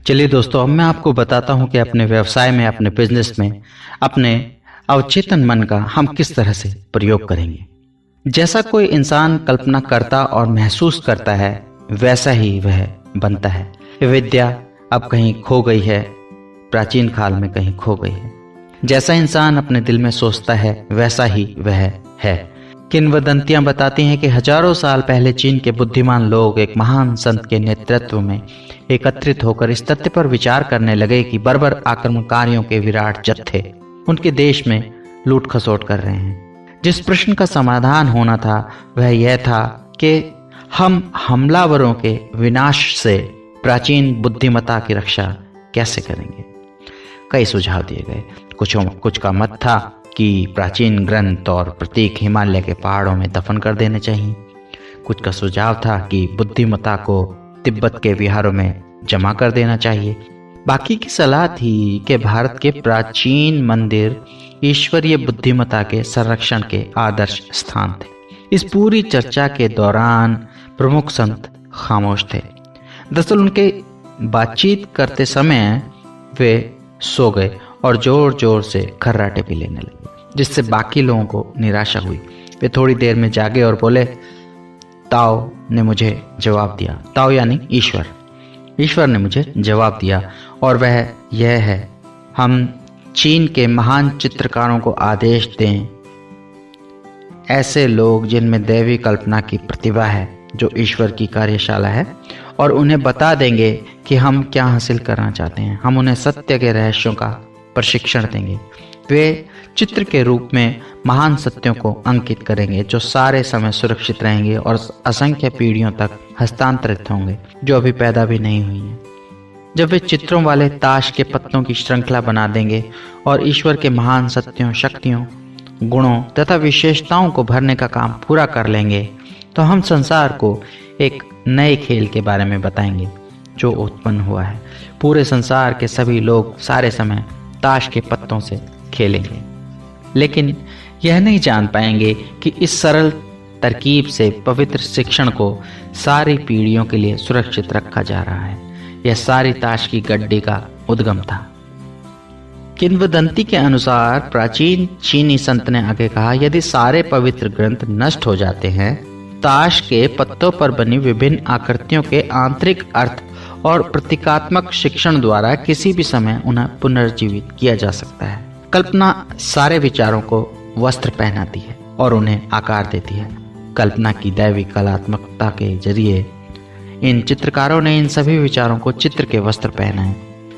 चलिए दोस्तों, अब मैं आपको बताता हूं कि अपने व्यवसाय में, अपने बिजनेस में, अपने अवचेतन मन का हम किस तरह से प्रयोग करेंगे। जैसा कोई इंसान कल्पना करता और महसूस करता है, वैसा ही वह बनता है। विद्या अब कहीं खो गई है, प्राचीन काल में कहीं खो गई है। जैसा इंसान अपने दिल में सोचता है, वैसा ही वह है। किंवदंतियां बताती हैं कि हजारों साल पहले चीन के बुद्धिमान लोग एक महान संत के नेतृत्व में एकत्रित होकर इस तथ्य पर विचार करने लगे कि बर्बर आक्रमणकारियों के विराट जत्थे उनके देश में लूट खसोट कर रहे हैं। जिस प्रश्न का समाधान होना था वह यह था कि हम हमलावरों के विनाश से प्राचीन बुद्धिमत्ता की रक्षा कैसे करेंगे। कई सुझाव दिए गए। कुछ का मत था कि प्राचीन ग्रंथ और प्रतीक हिमालय के पहाड़ों में दफन कर देने चाहिए। कुछ का सुझाव था कि बुद्धिमत्ता को तिब्बत के विहारों में जमा कर देना चाहिए। बाकी की सलाह थी कि भारत के प्राचीन मंदिर ईश्वरीय बुद्धिमत्ता के संरक्षण के आदर्श स्थान थे। इस पूरी चर्चा के दौरान प्रमुख संत खामोश थे। दरअसल उनके बातचीत करते समय वे सो गए और जोर जोर से खर्राटे भी लेने लगे, जिससे बाकी लोगों को निराशा हुई। वे थोड़ी देर में जागे और बोले, ताओ ने मुझे जवाब दिया। ताओ यानी ईश्वर ने मुझे जवाब दिया और वह यह है, हम चीन के महान चित्रकारों को आदेश दें, ऐसे लोग जिनमें दैवी कल्पना की प्रतिभा है, जो ईश्वर की कार्यशाला है, और उन्हें बता देंगे कि हम क्या हासिल करना चाहते हैं। हम उन्हें सत्य के रहस्यों का प्रशिक्षण देंगे। वे चित्र के रूप में महान सत्यों को अंकित करेंगे, जो सारे समय सुरक्षित रहेंगे और असंख्य पीढ़ियों तक हस्तांतरित होंगे, जो अभी पैदा भी नहीं हुई हैं। जब वे चित्रों वाले ताश के पत्तों की श्रृंखला बना देंगे और ईश्वर के महान सत्यों, शक्तियों, गुणों तथा विशेषताओं को भरने का काम पूरा कर लेंगे, तो हम संसार को एक नए खेल के बारे में बताएंगे जो उत्पन्न हुआ है। पूरे संसार के सभी लोग सारे समय ताश के पत्तों से खेलेंगे, लेकिन यह नहीं जान पाएंगे कि इस सरल तरकीब से पवित्र शिक्षण को सारी पीढ़ियों के लिए सुरक्षित रखा जा रहा है। यह सारी ताश की गड्डी का उद्गम था। किंवदंती के अनुसार प्राचीन चीनी संत ने आगे कहा, यदि सारे पवित्र ग्रंथ नष्ट हो जाते हैं, ताश के पत्तों पर बनी विभिन्न आकृतियों के आंतरिक अर्थ और प्रतीकात्मक शिक्षण द्वारा किसी भी समय उन्हें पुनर्जीवित किया जा सकता है। कल्पना सारे विचारों को वस्त्र पहनाती है और उन्हें आकार देती है। कल्पना की दैवी कलात्मकता के जरिए इन चित्रकारों ने इन सभी विचारों को चित्र के वस्त्र पहनाए,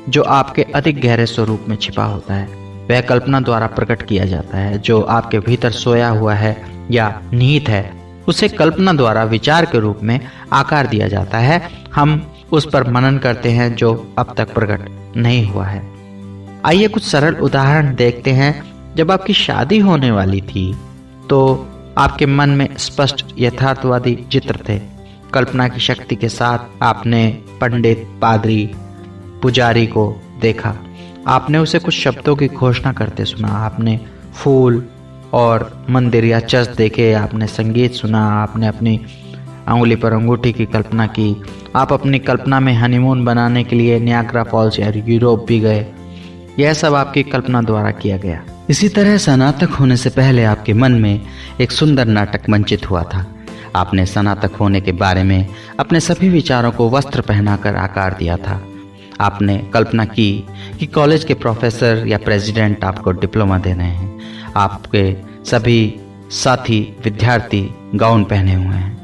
जो आपके अधिक गहरे स्वरूप में छिपा होता है। वह कल्पना द्वारा प्रकट किया जाता है। जो आपके भीतर सोया हुआ है या निहित है, उसे कल्पना द्वारा विचार के रूप में आकार दिया जाता है। हम उस पर मनन करते हैं जो अब तक प्रकट नहीं हुआ है। आइए कुछ सरल उदाहरण देखते हैं। जब आपकी शादी होने वाली थी तो आपके मन में स्पष्ट यथार्थवादी चित्र थे। कल्पना की शक्ति के साथ आपने पंडित, पादरी, पुजारी को देखा। आपने उसे कुछ शब्दों की घोषणा करते सुना। आपने फूल और मंदिर या चर्च देखे। आपने संगीत सुना। आपने अपनी अंगुली पर अंगूठी की कल्पना की। आप अपनी कल्पना में हनीमून बनाने के लिए नियाग्रा फॉल्स या यूरोप भी गए। यह सब आपकी कल्पना द्वारा किया गया। इसी तरह स्नातक होने से पहले आपके मन में एक सुंदर नाटक मंचित हुआ था। आपने स्नातक होने के बारे में अपने सभी विचारों को वस्त्र पहनाकर आकार दिया था। आपने कल्पना की कि कॉलेज के प्रोफेसर या प्रेसिडेंट आपको डिप्लोमा दे रहे हैं। आपके सभी साथी विद्यार्थी गाउन पहने हुए हैं।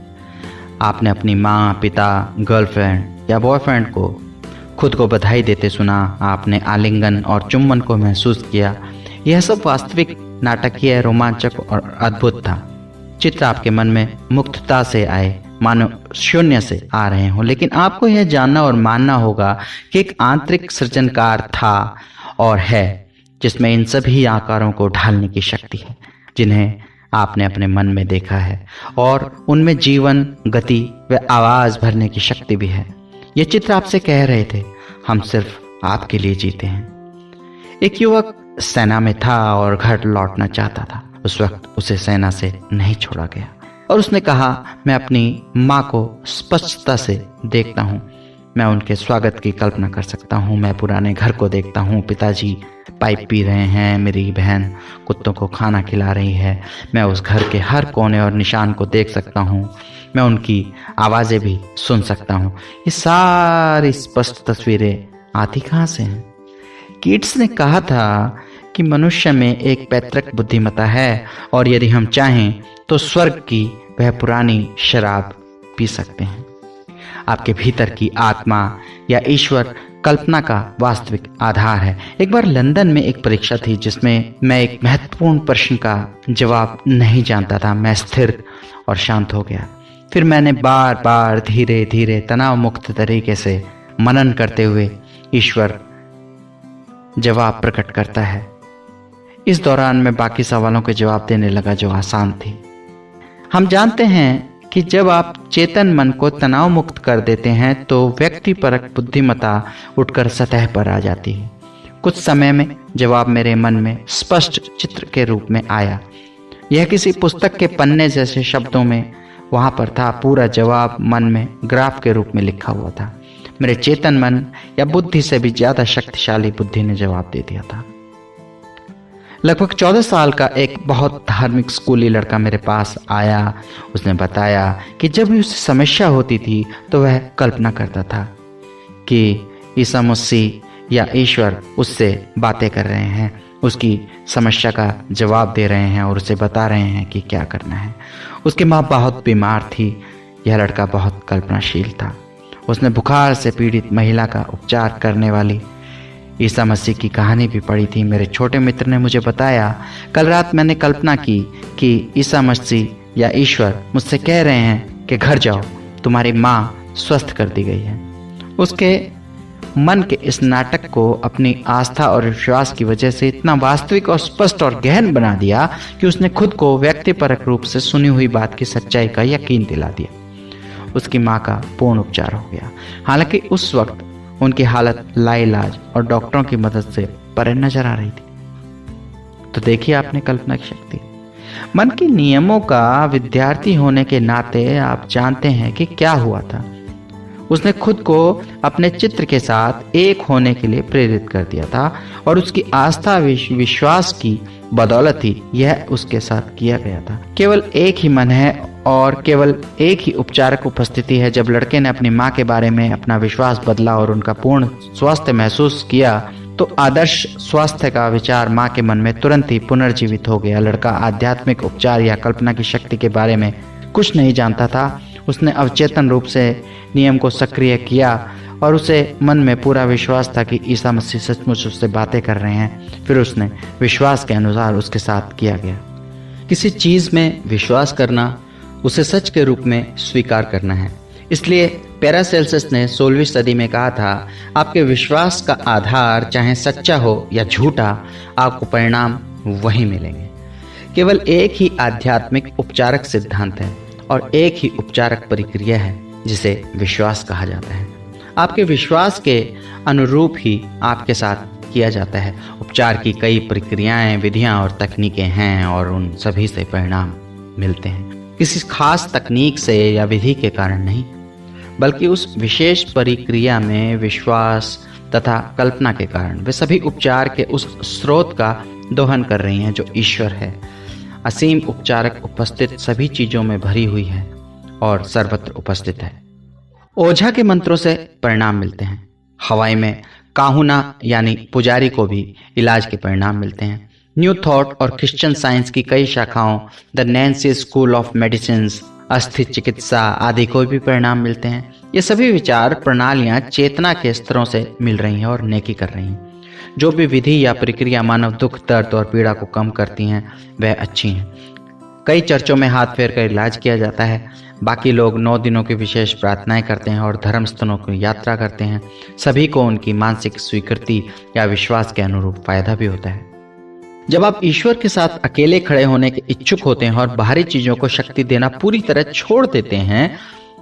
आपने अपनी माँ, पिता, गर्लफ्रेंड या बॉयफ्रेंड को खुद को बधाई देते सुना। आपने आलिंगन और चुम्बन को महसूस किया। यह सब वास्तविक, नाटकीय, रोमांचक और अद्भुत था। चित्र आपके मन में मुक्तता से आए, मानो शून्य से आ रहे हों। लेकिन आपको यह जानना और मानना होगा कि एक आंतरिक सृजनकार था और है, जिसमें इन सभी आकारों को ढालने की शक्ति है, जिन्हें आपने अपने मन में देखा है, और उनमें जीवन, गति व आवाज भरने की शक्ति भी है। ये चित्र आपसे कह रहे थे, हम सिर्फ आपके लिए जीते हैं। एक युवक सेना में था और घर लौटना चाहता था। उस वक्त उसे सेना से नहीं छोड़ा गया और उसने कहा, मैं अपनी माँ को स्पष्टता से देखता हूँ। मैं उनके स्वागत की कल्पना कर सकता हूँ। मैं पुराने घर को देखता हूँ, पिताजी पाइप पी रहे हैं, मेरी बहन कुत्तों को खाना खिला रही है। मैं उस घर के हर कोने और निशान को देख सकता हूँ। मैं उनकी आवाज़ें भी सुन सकता हूँ। ये सारी स्पष्ट तस्वीरें आती कहाँ से हैं? कीट्स ने कहा था कि मनुष्य में एक पैतृक बुद्धिमत्ता है और यदि हम चाहें तो स्वर्ग की वह पुरानी शराब पी सकते हैं। आपके भीतर की आत्मा या ईश्वर कल्पना का वास्तविक आधार है। एक बार लंदन में एक परीक्षा थी जिसमें मैं एक महत्वपूर्ण प्रश्न का जवाब नहीं जानता था। मैं स्थिर और शांत हो गया। फिर मैंने बार बार धीरे धीरे तनाव मुक्त तरीके से मनन करते हुए ईश्वर जवाब प्रकट करता है। इस दौरान मैं बाकी सवालों के जवाब देने लगा जो आसान थे। हम जानते हैं कि जब आप चेतन मन को तनाव मुक्त कर देते हैं तो व्यक्तिपरक बुद्धिमत्ता उठकर सतह पर आ जाती है। कुछ समय में जवाब मेरे मन में स्पष्ट चित्र के रूप में आया। यह किसी पुस्तक के पन्ने जैसे शब्दों में वहां पर था। पूरा जवाब मन में ग्राफ के रूप में लिखा हुआ था। मेरे चेतन मन या बुद्धि से भी ज्यादा शक्तिशाली बुद्धि ने जवाब दे दिया था। लगभग 14 साल का एक बहुत धार्मिक स्कूली लड़का मेरे पास आया। उसने बताया कि जब भी उसे समस्या होती थी तो वह कल्पना करता था कि ईसा मसीह या ईश्वर उससे बातें कर रहे हैं, उसकी समस्या का जवाब दे रहे हैं और उसे बता रहे हैं कि क्या करना है। उसकी माँ बहुत बीमार थी। यह लड़का बहुत कल्पनाशील था। उसने बुखार से पीड़ित महिला का उपचार करने वाली ईसा मसीह की कहानी भी पढ़ी थी। मेरे छोटे मित्र ने मुझे बताया, कल रात मैंने कल्पना की कि ईसा मसीह या ईश्वर मुझसे कह रहे हैं कि घर जाओ, तुम्हारी माँ स्वस्थ कर दी गई है। उसके मन के इस नाटक को अपनी आस्था और विश्वास की वजह से इतना वास्तविक और स्पष्ट और गहन बना दिया कि उसने खुद को व्यक्तिपरक रूप से सुनी हुई बात की सच्चाई का यकीन दिला दिया। उसकी माँ का पूर्ण उपचार हो गया। हालांकि उस वक्त उनकी हालत लाइलाज और डॉक्टरों की मदद से परे नजर आ रही थी। तो देखिए आपने कल्पना की शक्ति। मन के नियमों का विद्यार्थी होने के नाते आप जानते हैं कि क्या हुआ था। उसने खुद को अपने चित्र के साथ एक होने के लिए प्रेरित कर दिया था और उसकी आस्था विश्वास की बदौलत ही यह उसके साथ किया गया था। केवल एक ही मन है और केवल एक ही उपचारक उपस्थिति है। जब लड़के ने अपनी माँ के बारे में अपना विश्वास बदला और उनका पूर्ण स्वास्थ्य महसूस किया तो आदर्श स्वास्थ्य का विचार माँ के मन में तुरंत ही पुनर्जीवित हो गया। लड़का आध्यात्मिक उपचार या कल्पना की शक्ति के बारे में कुछ नहीं जानता था। उसने अवचेतन रूप से नियम को सक्रिय किया और उसे मन में पूरा विश्वास था कि ईसा मसीह सचमुच उससे बातें कर रहे हैं। फिर उसने विश्वास के अनुसार उसके साथ किया गया। किसी चीज में विश्वास करना उसे सच के रूप में स्वीकार करना है। इसलिए पैरासेल्सस ने 16वीं सदी में कहा था, आपके विश्वास का आधार चाहे सच्चा हो या झूठा, आपको परिणाम वही मिलेंगे। केवल एक ही आध्यात्मिक उपचारक सिद्धांत है और एक ही उपचारक प्रक्रिया है जिसे विश्वास कहा जाता है। आपके विश्वास के अनुरूप ही आपके साथ किया जाता है। उपचार की कई प्रक्रियाएं, विधियां और तकनीकें हैं और उन सभी से परिणाम मिलते हैं। किसी खास तकनीक से या विधि के कारण नहीं, बल्कि उस विशेष प्रक्रिया में विश्वास तथा कल्पना के कारण। वे सभी उपचार के उस स्रोत का दोहन कर रही हैं जो ईश्वर है। असीम उपचारक उपस्थित सभी चीजों में भरी हुई है और सर्वत्र उपस्थित है। ओझा के मंत्रों से परिणाम मिलते हैं। हवाई में काहुना यानी पुजारी को भी इलाज के परिणाम मिलते हैं। न्यू थॉट और क्रिश्चियन साइंस की कई शाखाओं, the Nancy school of medicine, अस्थि चिकित्सा आदि को भी परिणाम मिलते हैं। ये सभी विचार प्रणालियां चेतना के स्तरों से मिल रही हैं और नेकी कर रही हैं। जो भी विधि या प्रक्रिया मानव दुख, दर्द और पीड़ा को कम करती हैं वह अच्छी हैं। कई चर्चों में हाथ फेर कर इलाज किया जाता है। बाकी लोग 9 दिनों की विशेष प्रार्थनाएं करते हैं और धर्म स्थलों की यात्रा करते हैं। सभी को उनकी मानसिक स्वीकृति या विश्वास के अनुरूप फायदा भी होता है। जब आप ईश्वर के साथ अकेले खड़े होने के इच्छुक होते हैं और बाहरी चीजों को शक्ति देना पूरी तरह छोड़ देते हैं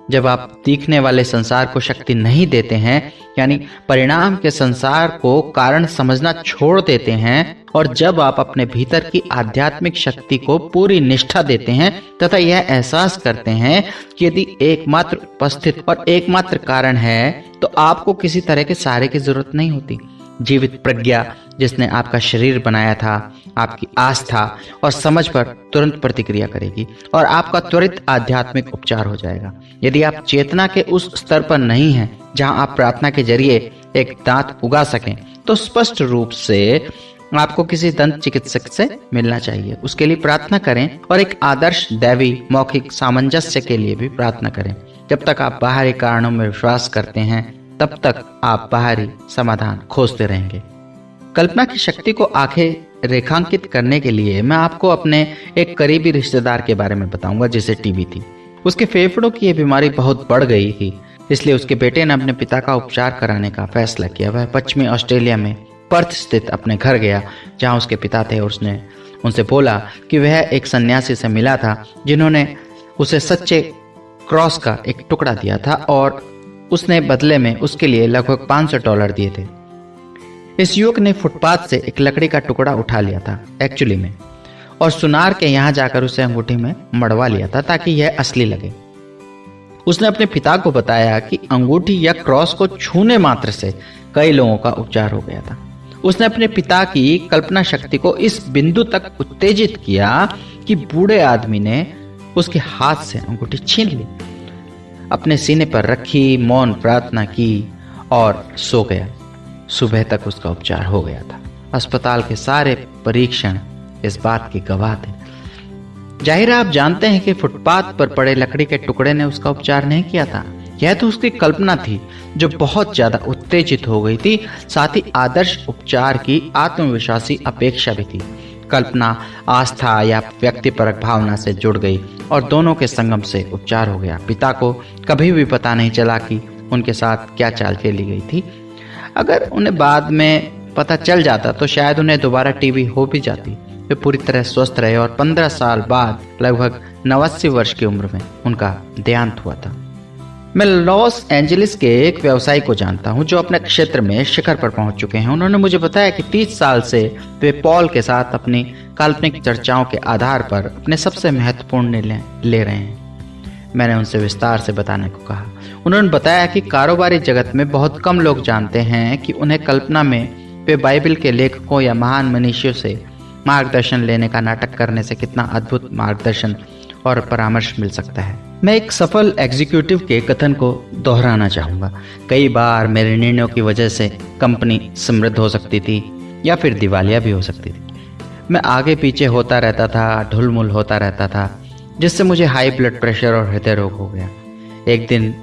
जब आप दिखने वाले संसार को शक्ति नहीं देते हैं, यानी परिणाम के संसार को कारण समझना छोड़ देते हैं, और जब आप अपने भीतर की आध्यात्मिक शक्ति को पूरी निष्ठा देते हैं तथा यह एहसास करते हैं कि यदि एकमात्र उपस्थित और एकमात्र कारण है तो आपको किसी तरह के सहारे की जरूरत नहीं होती। जीवित प्रज्ञा जिसने आपका शरीर बनाया था, आपकी आस्था और समझ पर तुरंत प्रतिक्रिया करेगी और आपका त्वरित आध्यात्मिक उपचार हो जाएगा। यदि आप चेतना के उस स्तर पर नहीं हैं जहां आप प्रार्थना के जरिए एक दांत उगा सकें, तो स्पष्ट रूप से आपको किसी दंत चिकित्सक से मिलना चाहिए। उसके लिए प्रार्थना करें और एक आदर्श दैवी मौखिक सामंजस्य के लिए भी प्रार्थना करें। जब तक आप बाहरी कारणों में विश्वास करते हैं, तब तक आप बाहरी समाधान खोजते रहेंगे। कल्पना की शक्ति को आंखें रेखांकित करने के लिए मैं आपको अपने एक करीबी रिश्तेदार के बारे में बताऊंगा जिसे टीबी थी। उसके फेफड़ों की यह बीमारी बहुत बढ़ गई थी, इसलिए उसके बेटे ने अपने पिता का उपचार कराने का फैसला किया। वह पश्चिमी ऑस्ट्रेलिया में पर्थ स्थित अपने घर गया जहां उसके पिता थे और उसने उनसे बोला कि वह एक सन्यासी से मिला था जिन्होंने उसे सच्चे क्रॉस का एक टुकड़ा दिया था और उसने बदले में उसके लिए लगभग $500 दिए थे। इस युवक ने फुटपाथ से एक लकड़ी का टुकड़ा उठा लिया था एक्चुअली में, और सुनार के यहाँ जाकर उसे अंगूठी में मड़वा लिया था ताकि यह असली लगे। उसने अपने पिता को बताया कि अंगूठी या क्रॉस को छूने मात्र से कई लोगों का उपचार हो गया था। उसने अपने पिता की कल्पना शक्ति को इस बिंदु तक उत्तेजित किया कि बूढ़े आदमी ने उसके हाथ से अंगूठी छीन ली, अपने सीने पर रखी, मौन प्रार्थना की और सो गया। सुबह तक उसका उपचार हो गया था। अस्पताल के सारे परीक्षण इस बात की गवाह थे। जाहिर है आप जानते हैं कि फुटपाथ पर पड़े लकड़ी के टुकड़े ने उसका उपचार नहीं किया था। यह तो उसकी कल्पना थी जो बहुत ज्यादा उत्तेजित हो गई थी। साथ ही आदर्श उपचार की आत्मविश्वासी अपेक्षा भी थी। कल्पना आस्था या व्यक्तिपरक भावना से जुड़ गई और दोनों के संगम से उपचार हो गया। पिता को कभी भी पता नहीं चला कि उनके साथ क्या चाल खेली गई थी। अगर उन्हें बाद में पता चल जाता तो शायद उन्हें दोबारा टीबी हो भी जाती। वे पूरी तरह स्वस्थ रहे और 15 साल बाद लगभग 89 वर्ष की उम्र में उनका देहांत हुआ था। मैं लॉस एंजलिस के एक व्यवसायी को जानता हूं जो अपने क्षेत्र में शिखर पर पहुंच चुके हैं। उन्होंने मुझे बताया कि 30 साल से वे पॉल के साथ अपनी काल्पनिक चर्चाओं के आधार पर अपने सबसे महत्वपूर्ण निर्णय ले रहे हैं। मैंने उनसे विस्तार से बताने को कहा। उन्होंने बताया कि कारोबारी जगत में बहुत कम लोग जानते हैं कि उन्हें कल्पना में वे बाइबल के लेखकों या महान मनीषियों से मार्गदर्शन लेने का नाटक करने से कितना अद्भुत मार्गदर्शन और परामर्श मिल सकता है। मैं एक सफल एग्जीक्यूटिव के कथन को दोहराना चाहूँगा। कई बार मेरे निर्णयों की वजह से कंपनी समृद्ध हो सकती थी या फिर दिवालिया भी हो सकती थी। मैं आगे पीछे होता रहता था, ढुलमुल होता रहता था, जिससे मुझे हाई ब्लड प्रेशर और हृदय रोग हो गया। एक दिन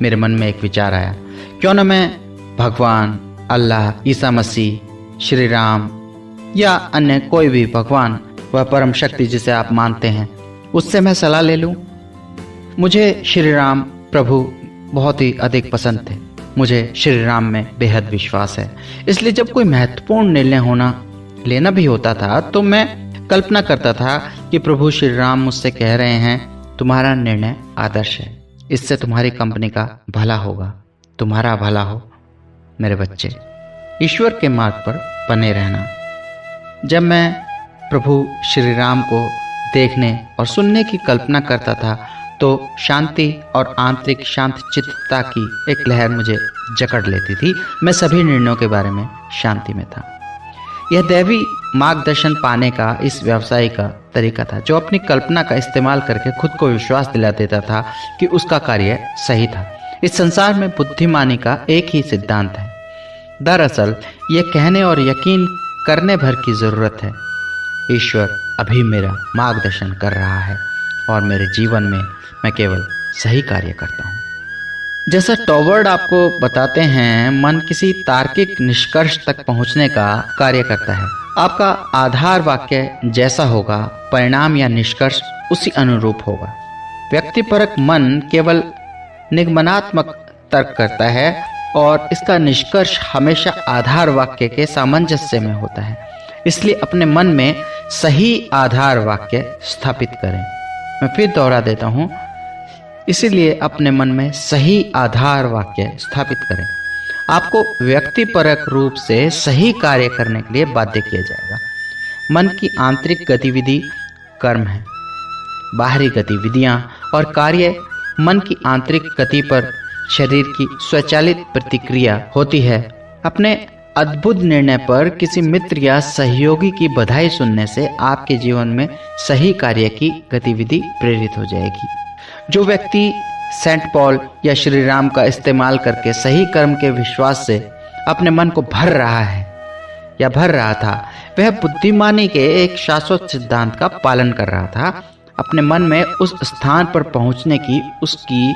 मेरे मन में एक विचार आया, क्यों न मैं भगवान, अल्लाह, ईसा मसीह, श्री राम या अन्य कोई भी भगवान व परम शक्ति जिसे आप मानते हैं, उससे मैं सलाह ले लूं। मुझे श्री राम प्रभु बहुत ही अधिक पसंद थे। मुझे श्री राम में बेहद विश्वास है। इसलिए जब कोई महत्वपूर्ण निर्णय लेना भी होता था तो मैं कल्पना करता था कि प्रभु श्री राम मुझसे कह रहे हैं, तुम्हारा निर्णय आदर्श है, इससे तुम्हारी कंपनी का भला होगा, तुम्हारा भला हो। मेरे बच्चे, ईश्वर के मार्ग पर बने रहना। जब मैं प्रभु श्री राम को देखने और सुनने की कल्पना करता था तो शांति और आंतरिक शांत चित्तता की एक लहर मुझे जकड़ लेती थी। मैं सभी निर्णयों के बारे में शांति में था। यह दैवी मार्गदर्शन पाने का इस व्यवसाय का तरीका था जो अपनी कल्पना का इस्तेमाल करके खुद को विश्वास दिला देता था कि उसका कार्य सही था। इस संसार में बुद्धिमानी का एक ही सिद्धांत है। दरअसल यह कहने और यकीन करने भर की जरूरत है, ईश्वर अभी मेरा मार्गदर्शन कर रहा है और मेरे जीवन में मैं केवल सही कार्य करता हूँ। जैसा टॉवर्ड आपको बताते हैं, मन किसी तार्किक निष्कर्ष तक पहुँचने का कार्य करता है। आपका आधार वाक्य जैसा होगा, परिणाम या निष्कर्ष उसी अनुरूप होगा। व्यक्तिपरक मन केवल निगमनात्मक तर्क करता है और इसका निष्कर्ष हमेशा आधार वाक्य के सामंजस्य में होता है। इसलिए अपने मन में सही आधार वाक्य स्थापित करें। मैं फिर दोहरा देता हूँ, इसीलिए अपने मन में सही आधार वाक्य स्थापित करें। आपको व्यक्तिपरक रूप से सही कार्य करने के लिए बाध्य किया जाएगा। मन की आंतरिक गतिविधि कर्म है। बाहरी गतिविधियां और कार्य मन की आंतरिक गति पर शरीर की स्वचालित प्रतिक्रिया होती है। अपने अद्भुत निर्णय पर किसी मित्र या सहयोगी की बधाई सुनने से आपके जीवन में सही कार्य की गतिविधि प्रेरित हो जाएगी। जो व्यक्ति सेंट पॉल या श्री राम का इस्तेमाल करके सही कर्म के विश्वास से अपने मन को भर रहा है या भर रहा था, वह बुद्धिमानी के एक शाश्वत सिद्धांत का पालन कर रहा था। अपने मन में उस स्थान पर पहुंचने की उसकी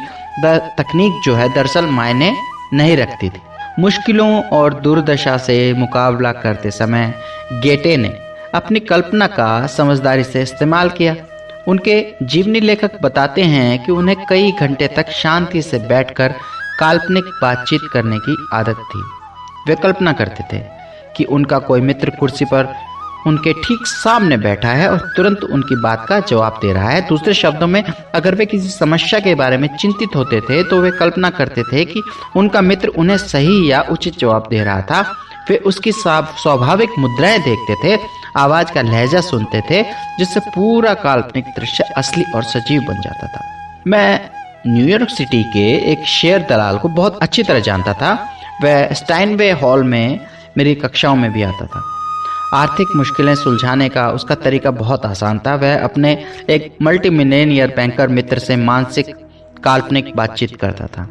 तकनीक जो है दरअसल मायने नहीं रखती थी। मुश्किलों और दुर्दशा से मुकाबला करते समय गेटे ने अपनी कल्पना का समझदारी से इस्तेमाल किया। उनके जीवनी लेखक बताते हैं कि उन्हें कई घंटे तक शांति से बैठकर काल्पनिक बातचीत करने की आदत थी। वे कल्पना करते थे कि उनका कोई मित्र कुर्सी पर उनके ठीक सामने बैठा है और तुरंत उनकी बात का जवाब दे रहा है। दूसरे शब्दों में, अगर वे किसी समस्या के बारे में चिंतित होते थे तो वे कल्पना करते थे कि उनका मित्र उन्हें सही या उचित जवाब दे रहा था। वे उसकी स्वाभाविक मुद्राएं देखते थे, आवाज का लहजा सुनते थे, जिससे पूरा काल्पनिक दृश्य असली और सजीव बन जाता था। मैं न्यूयॉर्क सिटी के एक शेयर दलाल को बहुत अच्छी तरह जानता था। वह स्टाइनवे हॉल में मेरी कक्षाओं में भी आता था। आर्थिक मुश्किलें सुलझाने का उसका तरीका बहुत आसान था। वह अपने एक मल्टीमिलियनियर बैंकर मित्र से मानसिक काल्पनिक बातचीत करता था।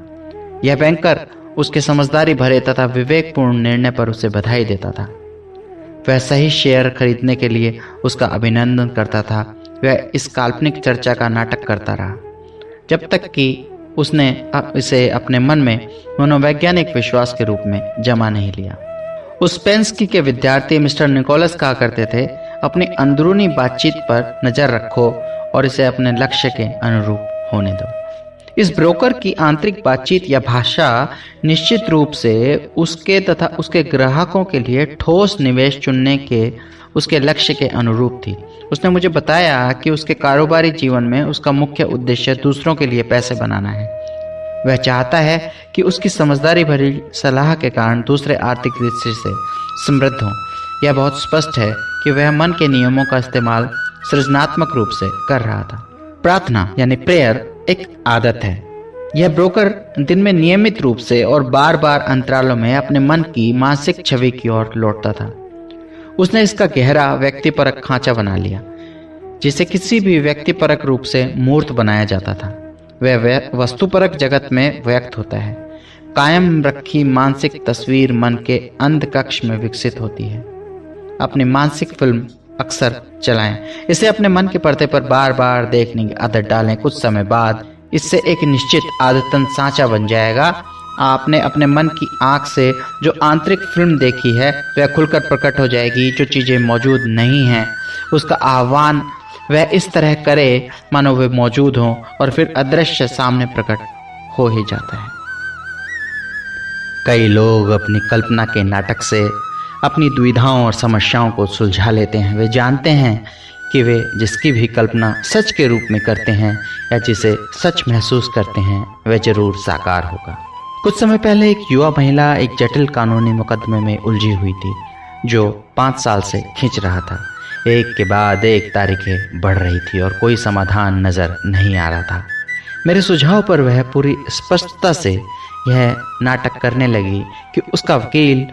यह बैंकर उसके समझदारी भरे तथा विवेकपूर्ण निर्णय पर उसे बधाई देता था। वह सही शेयर खरीदने के लिए उसका अभिनंदन करता था। वह इस काल्पनिक चर्चा का नाटक करता रहा जब तक कि उसने इसे अपने मन में मनोवैज्ञानिक विश्वास के रूप में जमा नहीं लिया। उस्पेंस्की के विद्यार्थी मिस्टर निकोलस कहा करते थे, अपनी अंदरूनी बातचीत पर नजर रखो और इसे अपने लक्ष्य के अनुरूप होने दो। इस ब्रोकर की आंतरिक बातचीत या भाषा निश्चित रूप से उसके तथा उसके ग्राहकों के लिए ठोस निवेश चुनने के उसके लक्ष्य के अनुरूप थी। उसने मुझे बताया कि उसके कारोबारी जीवन में उसका मुख्य उद्देश्य दूसरों के लिए पैसे बनाना है। वह चाहता है कि उसकी समझदारी भरी सलाह के कारण दूसरे आर्थिक दृष्टि से समृद्ध हों। यह बहुत स्पष्ट है कि वह मन के नियमों का इस्तेमाल सृजनात्मक रूप से कर रहा था। प्रार्थना यानी प्रेयर एक आदत है। यह ब्रोकर दिन में नियमित रूप से और बार बार अंतरालों में अपने मन की मानसिक छवि की ओर लौटता था। उसने इसका गहरा व्यक्तिपरक खांचा बना लिया, जिसे किसी भी व्यक्तिपरक रूप से मूर्त बनाया जाता था। वह वस्तुपरक जगत में व्यक्त होता है। कायम रखी मानसिक तस्वीर मन के अंध कक्ष में विकसित होती है। अपनी मानसिक फिल्म अक्सर चलाएं। इसे अपने मन के पर्दे पर बार बार देखने की आदत डालें। कुछ समय बाद इससे एक निश्चित आदतन सांचा बन जाएगा। आपने अपने मन की आंख से जो आंतरिक फिल्म देखी है वह खुलकर प्रकट हो जाएगी। जो चीजें मौजूद नहीं हैं उसका आह्वान वह इस तरह करे मानो वे मौजूद हों और फिर अदृश्य सामने प्रकट हो ही जाता है। कई लोग अपनी कल्पना के नाटक से अपनी दुविधाओं और समस्याओं को सुलझा लेते हैं। वे जानते हैं कि वे जिसकी भी कल्पना सच के रूप में करते हैं या जिसे सच महसूस करते हैं वह जरूर साकार होगा। कुछ समय पहले एक युवा महिला एक जटिल कानूनी मुकदमे में उलझी हुई थी जो 5 साल से खींच रहा था। एक के बाद एक तारीखें बढ़ रही थी और कोई समाधान नजर नहीं आ रहा था। मेरे सुझाव पर वह पूरी स्पष्टता से यह नाटक करने लगी कि उसका वकील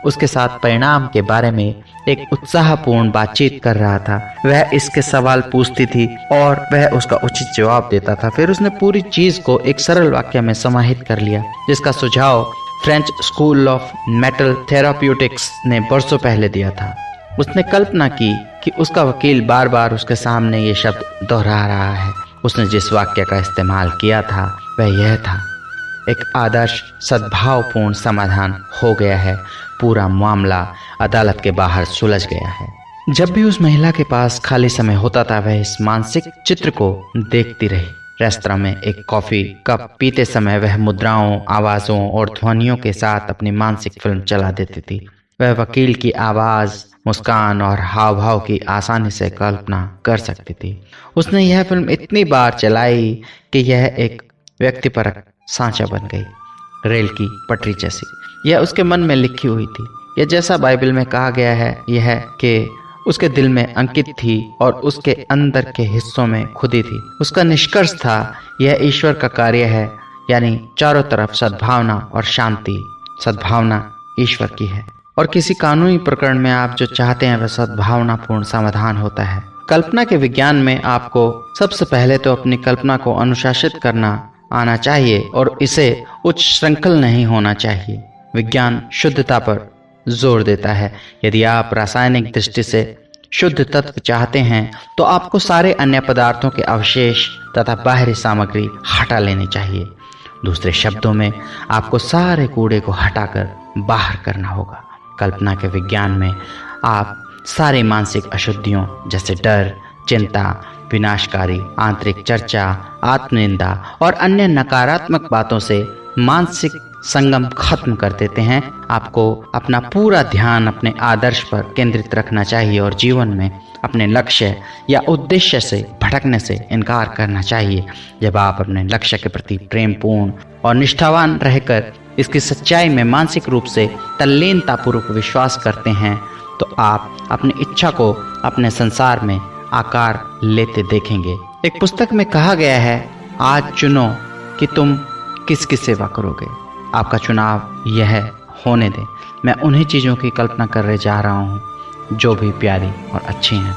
उसके साथ परिणाम के बारे में एक उत्साहपूर्ण बातचीत कर रहा था। वह इसके सवाल पूछती थी और वह उसका उचित जवाब देता था। फिर उसने पूरी चीज को एक सरल वाक्य में समाहित कर लिया, जिसका सुझाव French school of metal therapeutics ने बरसों पहले दिया था। उसने कल्पना की कि उसका वकील बार बार उसके सामने ये शब्द दोहरा रहा है। उसने जिस वाक्य का इस्तेमाल किया था वह यह था, एक आदर्श सद्भावपूर्ण समाधान हो गया है। पूरा मामला अदालत के बाहर सुलझ गया है। जब भी उस महिला के पास खाली समय होता था वह इस मानसिक चित्र को देखती रही। रेस्तरां में एक कॉफी कप पीते समय वह मुद्राओं, आवाजों और ध्वनियों के साथ अपनी मानसिक फिल्म चला देती थी। वह वकील की आवाज, मुस्कान और हाव भाव की आसानी से कल्पना कर सकती थी। उसने यह फिल्म इतनी बार चलाई कि यह एक व्यक्तिपरक सांचा बन गई, रेल की पटरी जैसी। यह उसके मन में लिखी हुई थी। यह जैसा बाइबल में कहा गया है, यह कि उसके दिल में अंकित थी और उसके अंदर के हिस्सों में खुदी थी। उसका निष्कर्ष था, यह ईश्वर का कार्य है, यानी चारों तरफ सद्भावना और शांति। सद्भावना ईश्वर की है और किसी कानूनी प्रकरण में आप जो चाहते हैं वह सद्भावनापूर्ण समाधान होता है। कल्पना के विज्ञान में आपको सबसे पहले तो अपनी कल्पना को अनुशासित करना आना चाहिए और इसे उच्च श्रृंखल नहीं होना चाहिए। विज्ञान शुद्धता पर जोर देता है। यदि आप रासायनिक दृष्टि से शुद्ध तत्व चाहते हैं तो आपको सारे अन्य पदार्थों के अवशेष तथा बाहरी सामग्री हटा लेनी चाहिए। दूसरे शब्दों में आपको सारे कूड़े को हटाकर बाहर करना होगा। कल्पना के विज्ञान में आप सारी मानसिक अशुद्धियों जैसे डर, चिंता, विनाशकारी आंतरिक चर्चा, आत्मनिंदा और अन्य नकारात्मक बातों से मानसिक संगम खत्म कर देते हैं। आपको अपना पूरा ध्यान अपने आदर्श पर केंद्रित रखना चाहिए और जीवन में अपने लक्ष्य या उद्देश्य से भटकने से इनकार करना चाहिए। जब आप अपने लक्ष्य के प्रति प्रेमपूर्ण और निष्ठावान रहकर इसकी सच्चाई में मानसिक रूप से तल्लीनतापूर्वक विश्वास करते हैं तो आप अपनी इच्छा को अपने संसार में आकार लेते देखेंगे। एक पुस्तक में कहा गया है, आज चुनो कि तुम किसकी सेवा करोगे। आपका चुनाव यह होने दें। मैं उन्हीं चीज़ों की कल्पना करने जा रहा हूँ जो भी प्यारी और अच्छी हैं।